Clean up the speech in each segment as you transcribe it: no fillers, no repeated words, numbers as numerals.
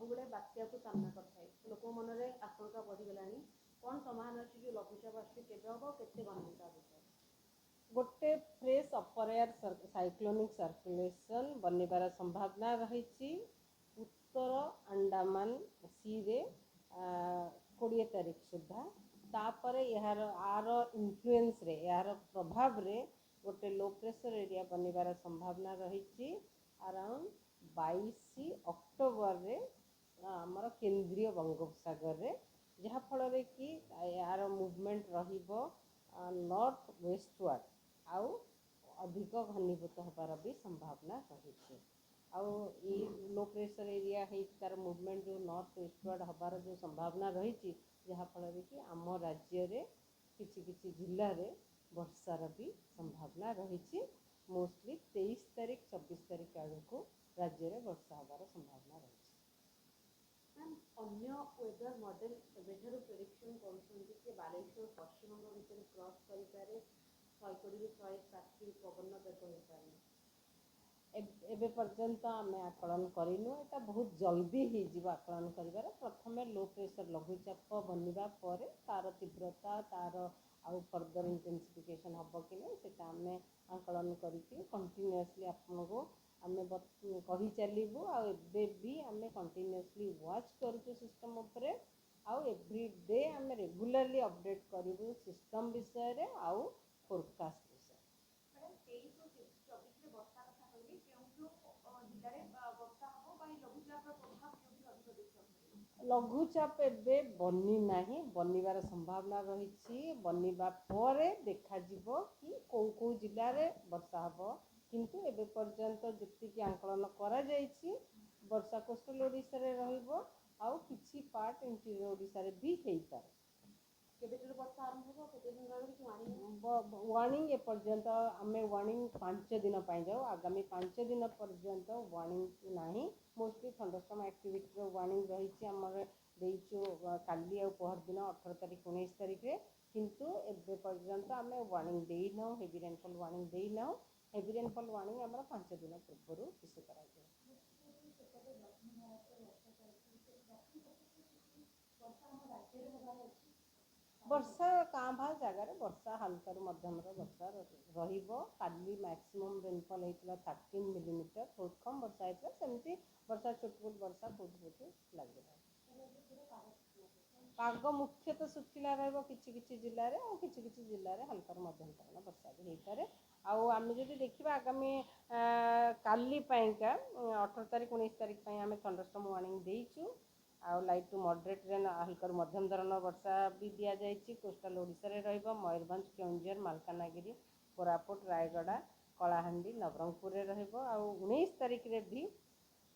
ସବୁबले बात्या को सामना करता है लोक मन में आशंका बढ़ीगला कौन समाधान अच्छी जो लघुचाप आसुचे हम केते घंटा विषय गोटे fresh upper air cyclonic circulation बनबार संभावना रही उत्तर अंडमान सी रे 20 तारीख सुधा तापर यार आर इन्फ्लुएंस रे यार प्रभाव रे गोटे लो प्रेशर एरिया बनबार संभावना रही अराउंड 22 अक्टोबर रे आमर केंद्रीय बंगोपसागर रे जहाँफल कि यार मुवमेंट रहिबो नॉर्थ वेस्टवर्ड आउ अधिक घनीभूत होबार भी संभावना रही आउ लो प्रेशर एरिया है तार मुवमेंट जो नॉर्थ वेस्टवर्ड होबार जो संभावना रही जहाँफल कि आम राज्य रे किछि किछि जिल्ला रे वर्षार भी संभावना रही मोस्टली 23 तारीख 24 तारीख आड़ राज्य रे वर्षा होबार संभावना रही मैम अन्य वेदर मॉडल एबेठारु प्रेडिक्शन करूछन्ति कि बालेश्वर पश्चिम बंग भितर क्रॉस करि पारे 120 ରୁ 160 पवन बेग हो पारे एबे पर्यंत आम आकलन करूँ एटा बहुत जल्दी ही जीव आकलन कर प्रथम लो प्रेशर लघुचाप बनवा पर तार तीव्रता तार आउ फर्दर इंटेंसिफिकेशन हम कि नहीं सेटा आम आकलन करके कंटिन्यूअसली आपको आम कही चलू आबे भी आम कंटिन्यूअसली वाच करूँ सिस्टम उपरे आउ एवरी डे आम रेगुलरली अपडेट करूँ सिस्टम विषय रे आउ फोरकास्ट लघुचाप एबे बनी नाही बनबार संभावना रही बनवा पर देखा कि कौ कौ जिले में वर्षा हम किंतु एबे पर्यंत जी आंकलन करा वर्षा कोस्टल ओडिशा रे रहिबो आउ किछि पार्ट इंटीरियर ओडिशा रे भी हेई पारे वर्षा आरंभ हो वार्निंग एपर्यंत आम वार्निंग 5 दिन जाऊ आगामी 5 दिन पर्यंत वार्निंग नहीं मोस्टली थंडरस्टॉर्म एक्टिविटी वार्निंग रही आमर देचु काली आ पहर दिन 18 तारीख 19 तारीख रे किंतु एबे पर्यंत आम वार्निंग दे ना हेवी रेनफॉल वार्निंग दे ना हेवी रेनफॉल वार्निंग आमर 5 दिन पूर्व इश्यू करा वर्षा काँ भा जगार वर्षा हल्का मध्यम वर्षा काली मैक्सिमम रेनफॉल होता 13 मिलीमीटर बहुत कम वर्षा होता सेमती वर्षा छोटमोट वर्षा कौट लगे पाग मुख्यतः शुखिला रही जिले में और किसी जिले में हल्का मध्यम धरण वर्षा भी हो पाए आम जब देखा आगामी काली 18 तारीख 19 तारीख आम थंडरस्टॉर्म वार्निंग देचु आउ लाइट टू मॉडरेट रेन हल्का मध्यम धरण वर्षा भी दि जाएगी कोस्टल ओडिशा रे रहिबो मयूरभंज केउंझर मालकानगिरी कोरापुट रायगड़ा कलाहांडी नवरंगपुर रे रहिबो आउ 19 तारीख रे भी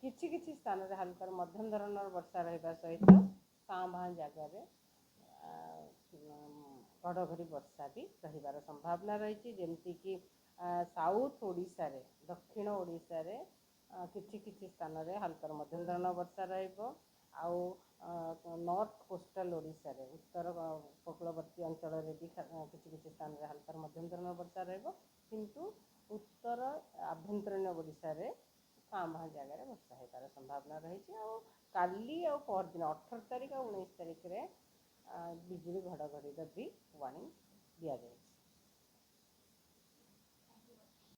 किछि किछि स्थान रे हल्का मध्यम धरण वर्षा रहिबा सहित काँ भाँ जगह घड़घड़ी वर्षा भी रहिबार संभावना रही जेमती कि साउथ ओडिशा रे दक्षिण ओडिशा रे किछि किछि स्थान रे हल्का मध्यम धरण वर्षा रहिबो आउ नॉर्थ कोस्टल ओडिशा रे उत्तर उपकूलवर्ती अंचल रे भी किछि किछि स्थान रे हल्का मध्यम धरण वर्षा रहिबो किंतु उत्तर आभ्यंतरीण ओडिशा रे काँ भाँ जगह वर्षा होबार संभावना रही आउ काली आ पर दिन 18 तारीख और 19 तारीख रे बिजुली घड़घड़ी भी वार्निंग दि जाए।